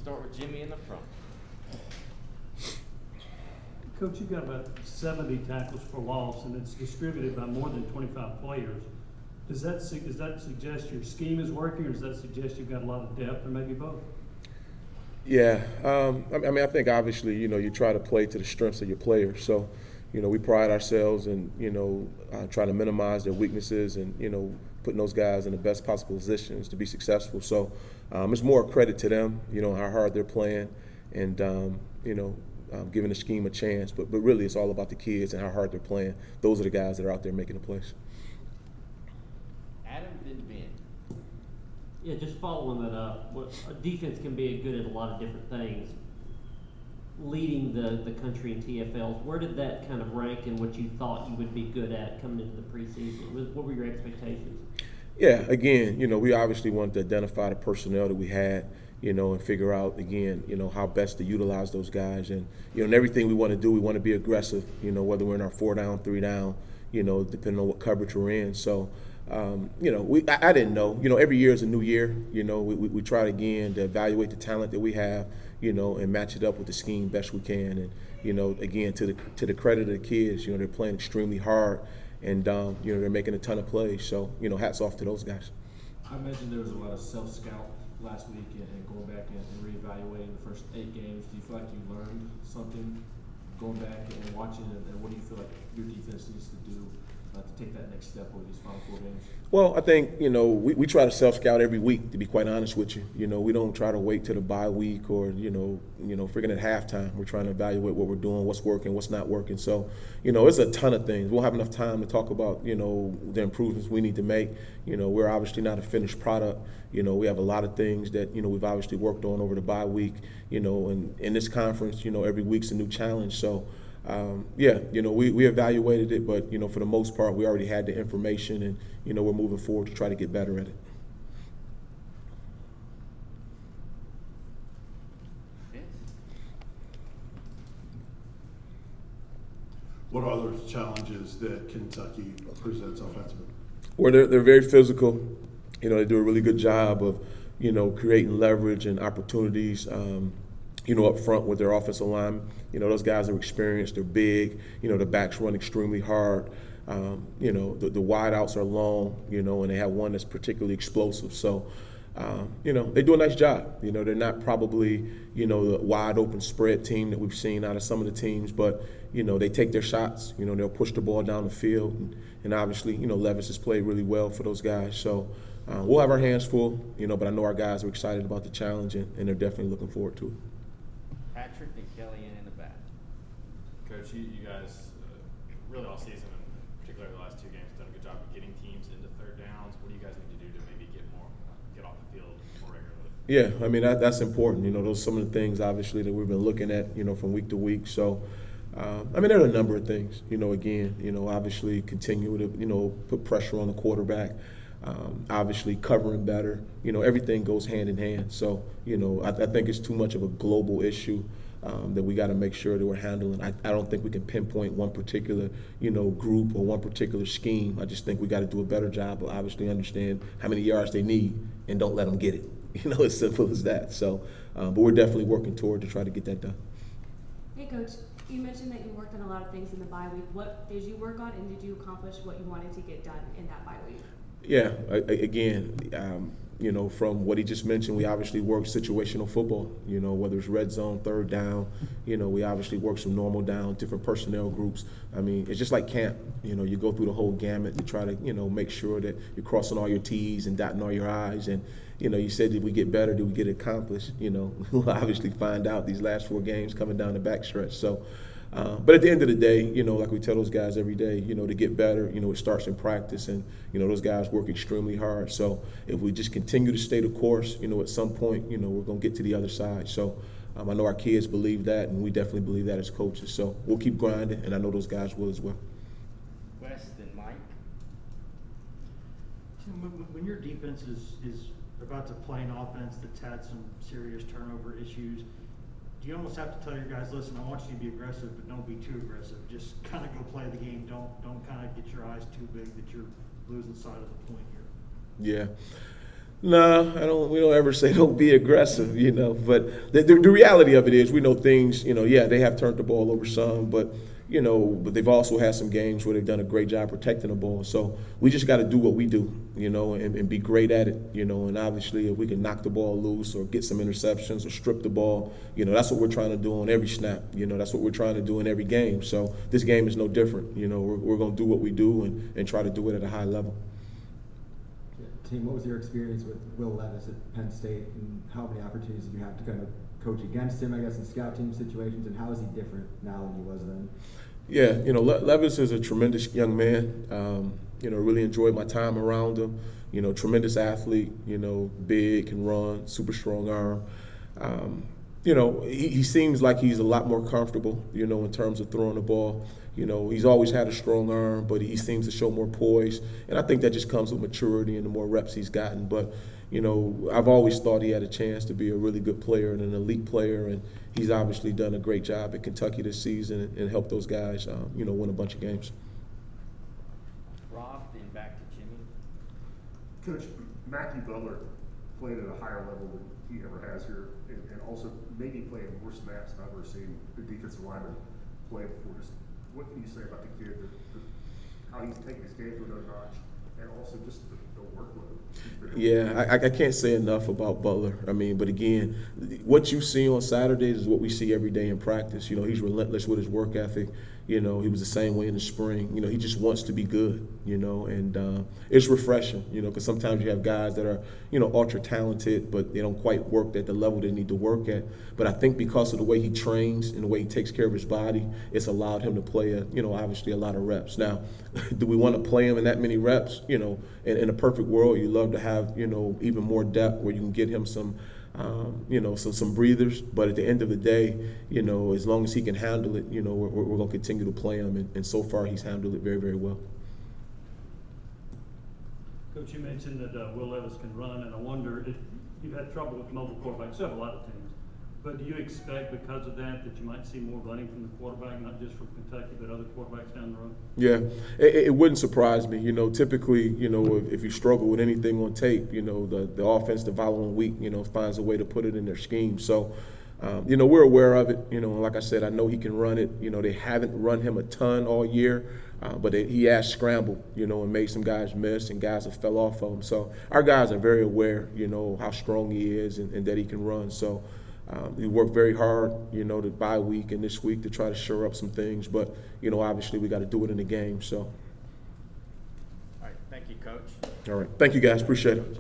start with Jimmy in the front. Coach, you've got about 70 tackles for loss, and it's distributed by more than 25 players. Does that suggest your scheme is working, or does that suggest you've got a lot of depth, or maybe both? Yeah, I think obviously, you try to play to the strengths of your players. So, we pride ourselves in, trying to minimize their weaknesses and, putting those guys in the best possible positions to be successful. So, it's more a credit to them, how hard they're playing and, giving the scheme a chance. But really, it's all about the kids and how hard they're playing. Those are the guys that are out there making the plays. Adam, then Ben. Yeah, just following that up, a defense can be good at a lot of different things. Leading the country in TFLs, where did that kind of rank in what you thought you would be good at coming into the preseason? What were your expectations? Yeah, again, we obviously wanted to identify the personnel that we had, and figure out, again, how best to utilize those guys. And, and everything we want to do, we want to be aggressive, whether we're in our 4-down, 3-down, depending on what coverage we're in. So, I didn't know. Every year is a new year. We try again to evaluate the talent that we have, and match it up with the scheme best we can. And, again, to the credit of the kids, they're playing extremely hard, and they're making a ton of plays. So, hats off to those guys. I imagine there was a lot of self-scout last week and going back and reevaluating the first 8 games. Do you feel like you learned something going back and watching it, and what do you feel like your defense needs to do to take that next step over these final 4 games? Well, I think, we try to self-scout every week, to be quite honest with you. We don't try to wait till the bye week or, freaking at halftime. We're trying to evaluate what we're doing, what's working, what's not working. So, it's a ton of things. We'll have enough time to talk about, the improvements we need to make. We're obviously not a finished product. We have a lot of things that, we've obviously worked on over the bye week, and in this conference, every week's a new challenge. So, we evaluated it, but, for the most part, we already had the information, and, we're moving forward to try to get better at it. Vince? What are other challenges that Kentucky presents offensively? Well, they're very physical. They do a really good job of, creating leverage and opportunities, up front with their offensive line. Those guys are experienced, they're big, the backs run extremely hard. The wideouts are long, and they have one that's particularly explosive. So, they do a nice job. They're not probably, the wide open spread team that we've seen out of some of the teams, but, they take their shots. They'll push the ball down the field. And obviously, Levis has played really well for those guys. So, we'll have our hands full, but I know our guys are excited about the challenge, and they're definitely looking forward to it. Patrick and Kellyanne in the back. Coach, you guys really all season, and particularly the last 2 games, done a good job of getting teams into 3rd downs. What do you guys need to do to maybe get off the field more regularly? Yeah, that's important. Those are some of the things, obviously, that we've been looking at, from week to week. So, there are a number of things. Obviously continue to, put pressure on the quarterback. Obviously covering better. Everything goes hand in hand. So, I think it's too much of a global issue that we got to make sure that we're handling. I don't think we can pinpoint one particular, group or one particular scheme. I just think we got to do a better job of obviously understand how many yards they need and don't let them get it. As simple as that. So, but we're definitely working toward to try to get that done. Hey, Coach. You mentioned that you worked on a lot of things in the bye week. What did you work on, and did you accomplish what you wanted to get done in that bye week? Yeah, again, from what he just mentioned, we obviously work situational football, whether it's red zone, 3rd down, we obviously work some normal down, different personnel groups. It's just like camp, you go through the whole gamut to try to, make sure that you're crossing all your T's and dotting all your I's. And, you said, did we get better? Did we get it accomplished? We'll obviously find out these last 4 games coming down the backstretch. So, but at the end of the day, like we tell those guys every day, to get better, it starts in practice, and, those guys work extremely hard. So if we just continue to stay the course, at some point, we're going to get to the other side. So I know our kids believe that, and we definitely believe that as coaches. So we'll keep grinding, and I know those guys will as well. West and Mike. Tim, when your defense is about to play an offense that's had some serious turnover issues, do you almost have to tell your guys, listen, I want you to be aggressive, but don't be too aggressive. Just kind of go play the game. Don't kind of get your eyes too big that you're losing sight of the point here. Yeah. No, I don't. We don't ever say don't be aggressive, you know. But the reality of it is, we know things. You know, yeah, they have turned the ball over some, but but they've also had some games where they've done a great job protecting the ball. So we just got to do what we do, and be great at it, And obviously, if we can knock the ball loose or get some interceptions or strip the ball, that's what we're trying to do on every snap. That's what we're trying to do in every game. So this game is no different. We're going to do what we do and try to do it at a high level. Team, what was your experience with Will Levis at Penn State, and how many opportunities did you have to kind of coach against him, I guess, in scout team situations, and how is he different now than he was then? Yeah, Levis is a tremendous young man. Really enjoyed my time around him. Tremendous athlete, big, can run, super strong arm. He seems like he's a lot more comfortable, in terms of throwing the ball. He's always had a strong arm, but he seems to show more poise. And I think that just comes with maturity and the more reps he's gotten. But, I've always thought he had a chance to be a really good player and an elite player. And he's obviously done a great job at Kentucky this season and helped those guys, win a bunch of games. Rob, then back to Jimmy. Coach, Matthew Butler played at a higher level than he ever has here, and also maybe playing more snaps than I've ever seen the defensive lineman play before. Just what can you say about the kid, how he's taking his game to another notch, and also just the workload? Yeah, I can't say enough about Butler. But again, what you see on Saturdays is what we see every day in practice. He's relentless with his work ethic. He was the same way in the spring. He just wants to be good, and it's refreshing, because sometimes you have guys that are, ultra talented, but they don't quite work at the level they need to work at. But I think because of the way he trains and the way he takes care of his body, it's allowed him to play, obviously a lot of reps. Now, do we want to play him in that many reps? In a perfect world, you love to have, even more depth where you can get him some some breathers. But at the end of the day, as long as he can handle it, we're going to continue to play him. And so far, he's handled it very, very well. Coach, you mentioned that Will Levis can run, and I wonder if you've had trouble with mobile quarterbacks. So have a lot of teams. But do you expect because of that you might see more running from the quarterback, not just from Kentucky, but other quarterbacks down the road? Yeah, it wouldn't surprise me. Typically, if you struggle with anything on tape, the offense the following week, finds a way to put it in their scheme. So, we're aware of it. And like I said, I know he can run it. They haven't run him a ton all year, but he has scrambled, and made some guys miss and guys have fell off of him. So our guys are very aware, how strong he is and that he can run. So. We worked very hard, the bye week and this week to try to shore up some things. But, obviously we got to do it in the game. So. All right, thank you, Coach. All right. Thank you, guys. Appreciate it.